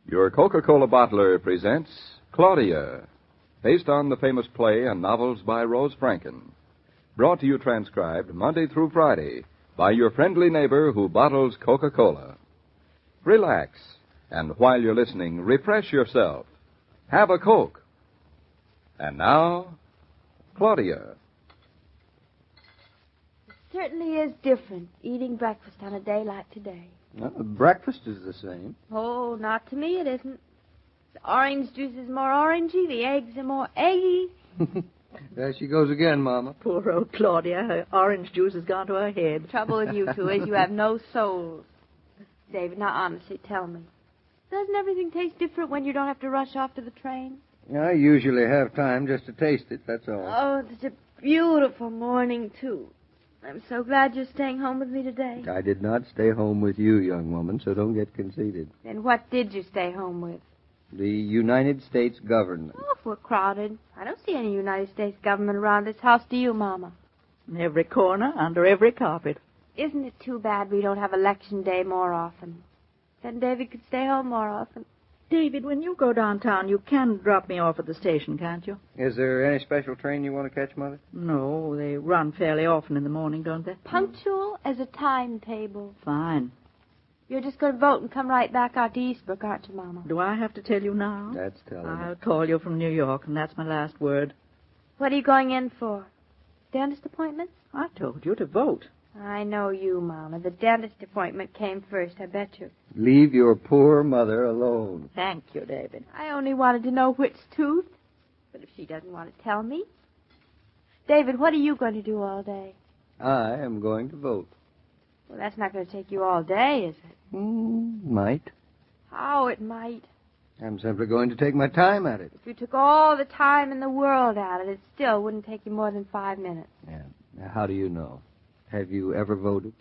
Your Coca-Cola bottler presents Claudia, based on the famous play and novels by Rose Franken. Brought to you transcribed Monday through Friday by your friendly neighbor who bottles Coca-Cola. Relax, and while you're listening, refresh yourself. Have a Coke. And now, Claudia. It certainly is different, eating breakfast on a day like today. Well, breakfast is the same. Oh, not to me it isn't. The orange juice is more orangey, the eggs are more eggy. There she goes again, Mama. Poor old Claudia. Her orange juice has gone to her head. The trouble with you two is you have no souls. David, now honestly, tell me. Doesn't everything taste different when you don't have to rush off to the train? I usually have time just to taste it, that's all. Oh, it's a beautiful morning, too. I'm so glad you're staying home with me today. I did not stay home with you, young woman, so don't get conceited. Then what did you stay home with? The United States government. Oh, if we're crowded. I don't see any United States government around this house, do you, Mama? In every corner, under every carpet. Isn't it too bad we don't have election day more often? Then David could stay home more often. David, when you go downtown, you can drop me off at the station, can't you? Is there any special train you want to catch, Mother? No, they run fairly often in the morning, don't they? Punctual as a timetable. Fine. You're just going to vote and come right back out to Eastbrook, aren't you, Mama? Do I have to tell you now? That's telling. I'll call you from New York, and that's my last word. What are you going in for? Dentist appointment? I told you to vote. I know you, Mama. The dentist appointment came first, I bet you. Leave your poor mother alone. Thank you, David. I only wanted to know which tooth. But if she doesn't want to tell me... David, what are you going to do all day? I am going to vote. Well, that's not going to take you all day, is it? Might. How it might. I'm simply going to take my time at it. If you took all the time in the world at it, it still wouldn't take you more than 5 minutes. Yeah. Now, how do you know? Have you ever voted?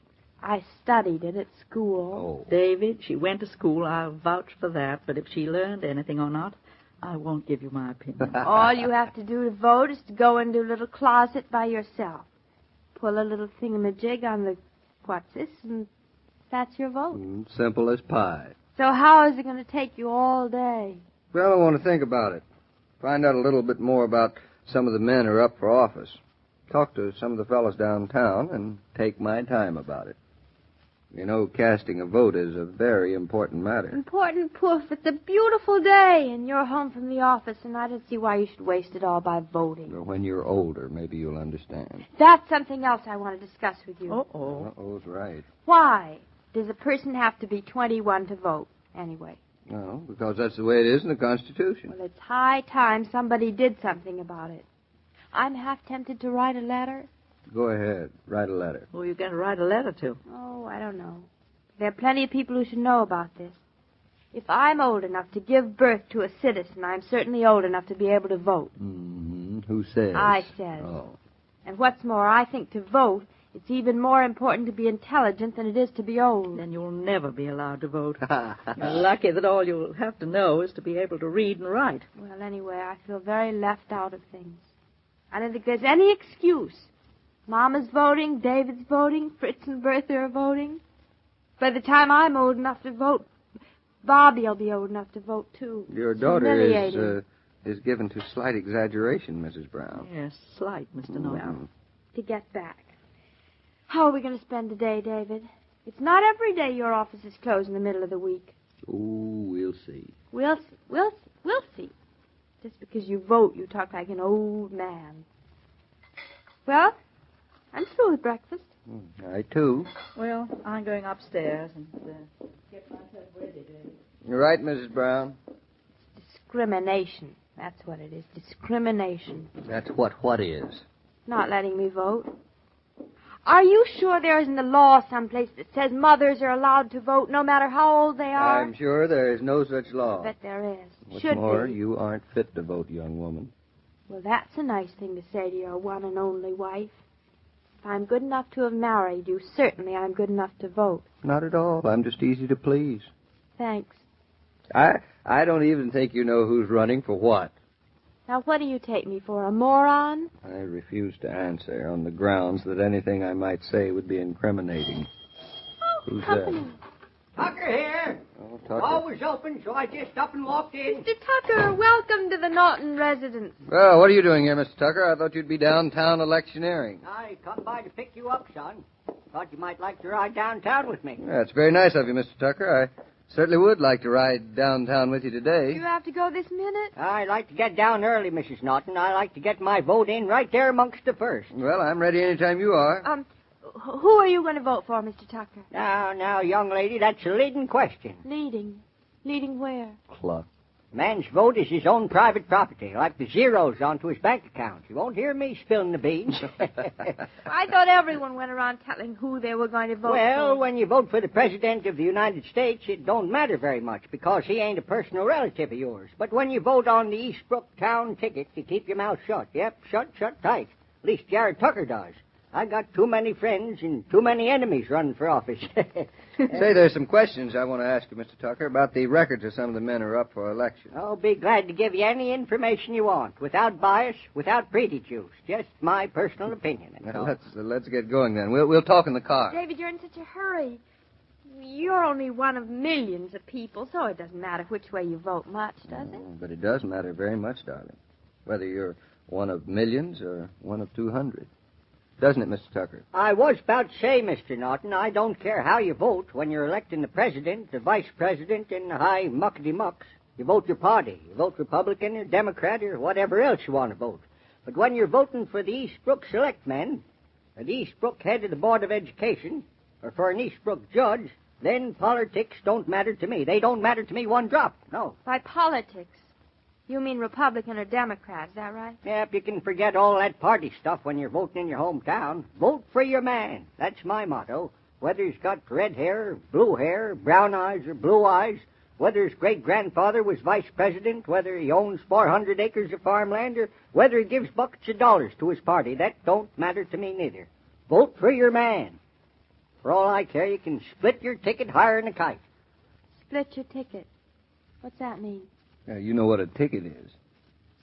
I studied it at school. Oh. David, she went to school. I'll vouch for that. But if she learned anything or not, I won't give you my opinion. All you have to do to vote is to go into a little closet by yourself. Pull a little thingamajig on the what's this, and that's your vote. Simple as pie. So how is it going to take you all day? Well, I want to think about it. Find out a little bit more about some of the men who are up for office. Talk to some of the fellows downtown and take my time about it. You know, casting a vote is a very important matter. Important, poof. It's a beautiful day, and you're home from the office, and I don't see why you should waste it all by voting. Well, when you're older, maybe you'll understand. That's something else I want to discuss with you. Uh-oh. Uh-oh's right. Why does a person have to be 21 to vote, anyway? No, because that's the way it is in the Constitution. Well, it's high time somebody did something about it. I'm half tempted to write a letter. Go ahead. Write a letter. Who are you going to write a letter to? Oh, I don't know. There are plenty of people who should know about this. If I'm old enough to give birth to a citizen, I'm certainly old enough to be able to vote. Mm-hmm. Who says? I says. Oh. And what's more, I think to vote, it's even more important to be intelligent than it is to be old. Then you'll never be allowed to vote. You're lucky that all you'll have to know is to be able to read and write. Well, anyway, I feel very left out of things. I don't think there's any excuse. Mama's voting, David's voting, Fritz and Bertha are voting. By the time I'm old enough to vote, Bobby'll be old enough to vote, too. Your daughter is given to slight exaggeration, Mrs. Brown. Yes, slight, Mr. Naughton. Well, to get back. How are we going to spend the day, David? It's not every day your office is closed in the middle of the week. Oh, we'll see. We'll see. Just because you vote, you talk like an old man. Well, I'm through with breakfast. I, too. Well, I'm going upstairs and get myself ready, David. You're right, Mrs. Brown. Discrimination. That's what it is. Discrimination. That's what is. Not letting me vote. Are you sure there isn't a law someplace that says mothers are allowed to vote no matter how old they are? I'm sure there is no such law. I bet there is. What's Should more, be. you aren't fit to vote, young woman. Well, that's a nice thing to say to your one and only wife. If I'm good enough to have married you, certainly I'm good enough to vote. Not at all. I'm just easy to please. Thanks. I don't even think you know who's running for what. Now, what do you take me for, a moron? I refuse to answer on the grounds that anything I might say would be incriminating. Oh, Who's company. Tucker here. Oh, Tucker. Door was open, so I just up and walked in. Mr. Tucker, welcome to the Naughton residence. Well, what are you doing here, Mr. Tucker? I thought you'd be downtown electioneering. I come by to pick you up, son. Thought you might like to ride downtown with me. Yeah, it's very nice of you, Mr. Tucker. I certainly would like to ride downtown with you today. You have to go this minute? I like to get down early, Mrs. Naughton. I like to get my vote in right there amongst the first. Well, I'm ready any time you are. Who are you going to vote for, Mr. Tucker? Now, young lady, that's a leading question. Leading? Leading where? Cluck. Man's vote is his own private property, like the zeros onto his bank account. You won't hear me spilling the beans. I thought everyone went around telling who they were going to vote for. Well, when you vote for the President of the United States, it don't matter very much because he ain't a personal relative of yours. But when you vote on the Eastbrook town ticket, you keep your mouth shut. Yep, shut tight. At least Jared Tucker does. I got too many friends and too many enemies running for office. Say, there's some questions I want to ask you, Mr. Tucker, about the records of some of the men who are up for election. I'll be glad to give you any information you want, without bias, without prejudice. Just my personal opinion. Well, let's get going then. We'll talk in the car. David, you're in such a hurry. You're only one of millions of people, so it doesn't matter which way you vote much, does it? But it does matter very much, darling. Whether you're one of millions or one of 200. Doesn't it, Mr. Tucker? I was about to say, Mr. Naughton, I don't care how you vote when you're electing the president, the vice president, and the high muckety-mucks. You vote your party. You vote Republican or Democrat or whatever else you want to vote. But when you're voting for the Eastbrook selectmen, or the Eastbrook head of the Board of Education, or for an Eastbrook judge, then politics don't matter to me. They don't matter to me one drop, no. By politics, you mean Republican or Democrat, is that right? Yep, you can forget all that party stuff when you're voting in your hometown. Vote for your man. That's my motto. Whether he's got red hair, blue hair, brown eyes, or blue eyes, whether his great-grandfather was vice president, whether he owns 400 acres of farmland, or whether he gives buckets of dollars to his party, that don't matter to me neither. Vote for your man. For all I care, you can split your ticket higher than a kite. Split your ticket. What's that mean? You know what a ticket is.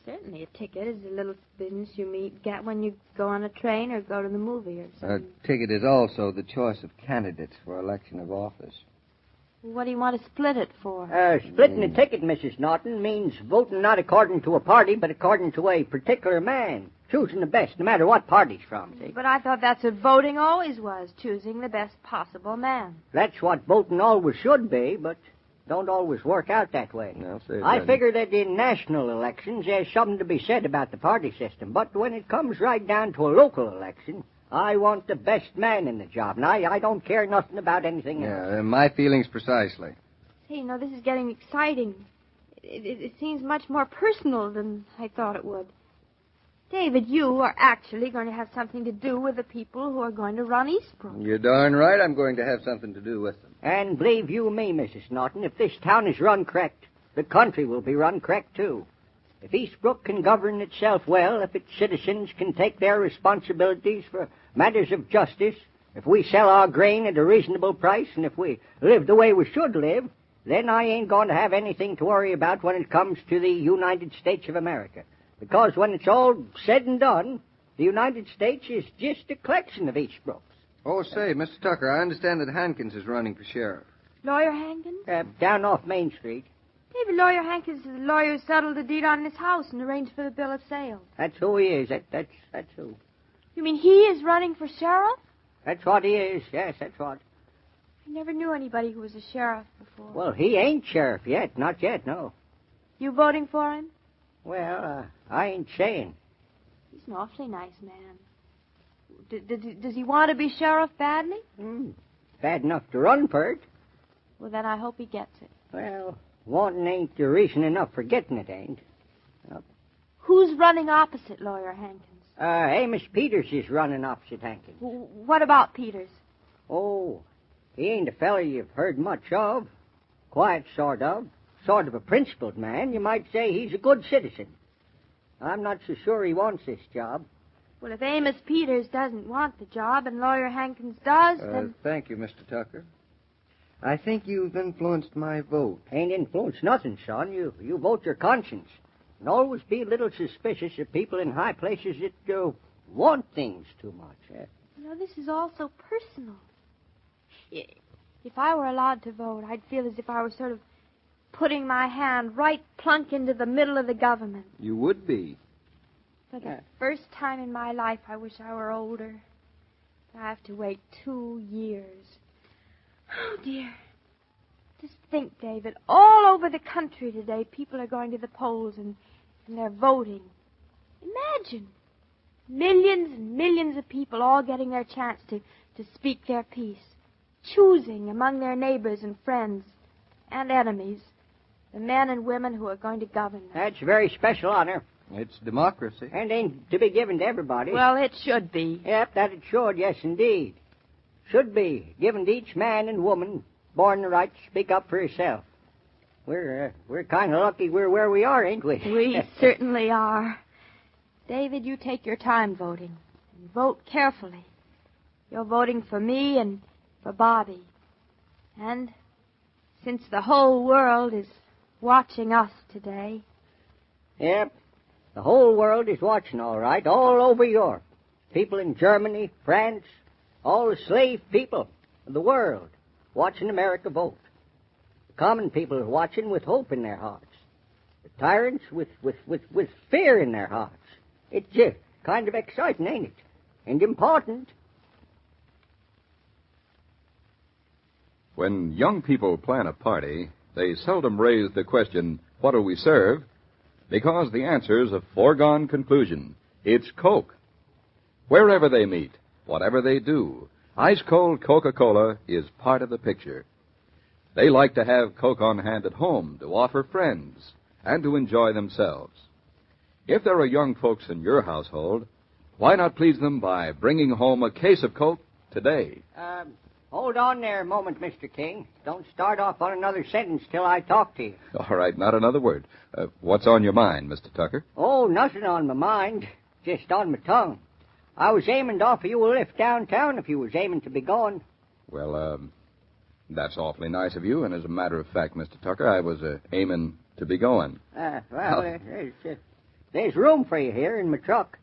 Certainly, a ticket is a little business you get when you go on a train or go to the movie or something. A ticket is also the choice of candidates for election of office. What do you want to split it for? Splitting a ticket, Mrs. Naughton, means voting not according to a party, but according to a particular man. Choosing the best, no matter what party he's from, see? But I thought that's what voting always was, choosing the best possible man. That's what voting always should be, but don't always work out that way. No, I figure that in national elections there's something to be said about the party system, but when it comes right down to a local election, I want the best man in the job, and I don't care nothing about anything else. Yeah, my feelings precisely. Hey, this is getting exciting. It seems much more personal than I thought it would. David, you are actually going to have something to do with the people who are going to run Eastbrook. You're darn right I'm going to have something to do with them. And believe you me, Mrs. Naughton, if this town is run correct, the country will be run correct, too. If Eastbrook can govern itself well, if its citizens can take their responsibilities for matters of justice, if we sell our grain at a reasonable price, and if we live the way we should live, then I ain't going to have anything to worry about when it comes to the United States of America. Because when it's all said and done, the United States is just a collection of Eastbrooks. Oh, say, Mr. Tucker, I understand that Hankins is running for sheriff. Lawyer Hankins? Down off Main Street. David, Lawyer Hankins is the lawyer who settled the deed on his house and arranged for the bill of sale. That's who he is. That's who. You mean he is running for sheriff? That's what he is. Yes, that's what. I never knew anybody who was a sheriff before. Well, he ain't sheriff yet. Not yet, no. You voting for him? Well, I ain't saying. He's an awfully nice man. Does he want to be sheriff badly? Bad enough to run for it. Well, then I hope he gets it. Well, wanting ain't the reason enough for getting it, ain't. Who's running opposite Lawyer Hankins? Amos Peters is running opposite Hankins. What about Peters? Oh, he ain't a feller you've heard much of. Quiet, sort of. Sort of a principled man. You might say he's a good citizen. I'm not so sure he wants this job. Well, if Amos Peters doesn't want the job and Lawyer Hankins does, then... Thank you, Mr. Tucker. I think you've influenced my vote. Ain't influenced nothing, son. You vote your conscience. And always be a little suspicious of people in high places that want things too much. This is all so personal. If I were allowed to vote, I'd feel as if I were sort of putting my hand right plunk into the middle of the government. You would be. For the first time in my life, I wish I were older. I have to wait 2 years. Oh, dear. Just think, David, all over the country today, people are going to the polls and they're voting. Imagine. Millions and millions of people all getting their chance to speak their piece, choosing among their neighbors and friends and enemies the men and women who are going to govern them. That's a very special honor. It's democracy. And ain't to be given to everybody. Well, it should be. Yep, that it should, yes, indeed. Should be given to each man and woman born the right to speak up for himself. We're kind of lucky we're where we are, ain't we? We certainly are. David, you take your time voting. And vote carefully. You're voting for me and for Bobby. And since the whole world is watching us today... Yep. The whole world is watching, all right, all over Europe. People in Germany, France, all the slave people of the world watching America vote. The common people are watching with hope in their hearts. The tyrants with fear in their hearts. It's just kind of exciting, ain't it? And important. When young people plan a party, they seldom raise the question, what do we serve? Because the answer's a foregone conclusion. It's Coke. Wherever they meet, whatever they do, ice-cold Coca-Cola is part of the picture. They like to have Coke on hand at home to offer friends and to enjoy themselves. If there are young folks in your household, why not please them by bringing home a case of Coke today? Hold on there a moment, Mr. King. Don't start off on another sentence till I talk to you. All right, not another word. What's on your mind, Mr. Tucker? Oh, nothing on my mind. Just on my tongue. I was aiming to offer you a lift downtown if you was aiming to be going. Well, that's awfully nice of you, and as a matter of fact, Mr. Tucker, I was aiming to be going. There's room for you here in my truck.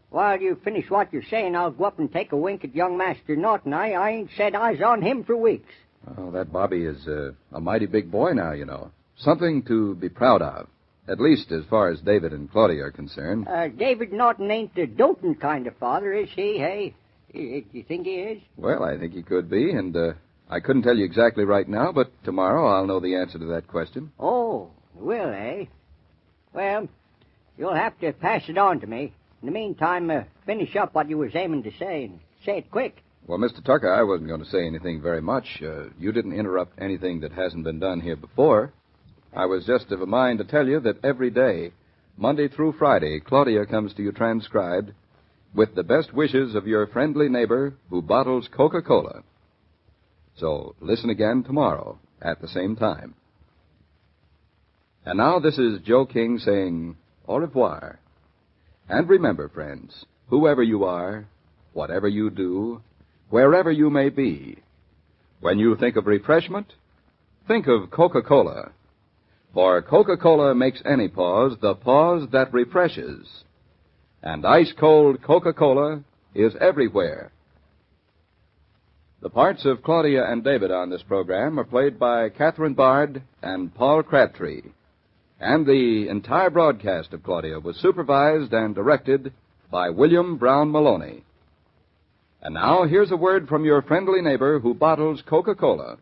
While you finish what you're saying, I'll go up and take a wink at young Master Naughton. I ain't set eyes on him for weeks. Oh, that Bobby is a mighty big boy now, you know. Something to be proud of. At least as far as David and Claudia are concerned. David Naughton ain't the doting kind of father, is he, hey? You think he is? Well, I think he could be, and I couldn't tell you exactly right now, but tomorrow I'll know the answer to that question. Oh, will, eh? Well, you'll have to pass it on to me. In the meantime, finish up what you was aiming to say, and say it quick. Well, Mr. Tucker, I wasn't going to say anything very much. You didn't interrupt anything that hasn't been done here before. I was just of a mind to tell you that every day, Monday through Friday, Claudia comes to you transcribed with the best wishes of your friendly neighbor who bottles Coca-Cola. So listen again tomorrow at the same time. And now this is Joe King saying au revoir. And remember, friends, whoever you are, whatever you do, wherever you may be, when you think of refreshment, think of Coca-Cola. For Coca-Cola makes any pause the pause that refreshes. And ice-cold Coca-Cola is everywhere. The parts of Claudia and David on this program are played by Catherine Bard and Paul Crabtree. And the entire broadcast of Claudia was supervised and directed by William Brown Meloney. And now, here's a word from your friendly neighbor who bottles Coca-Cola.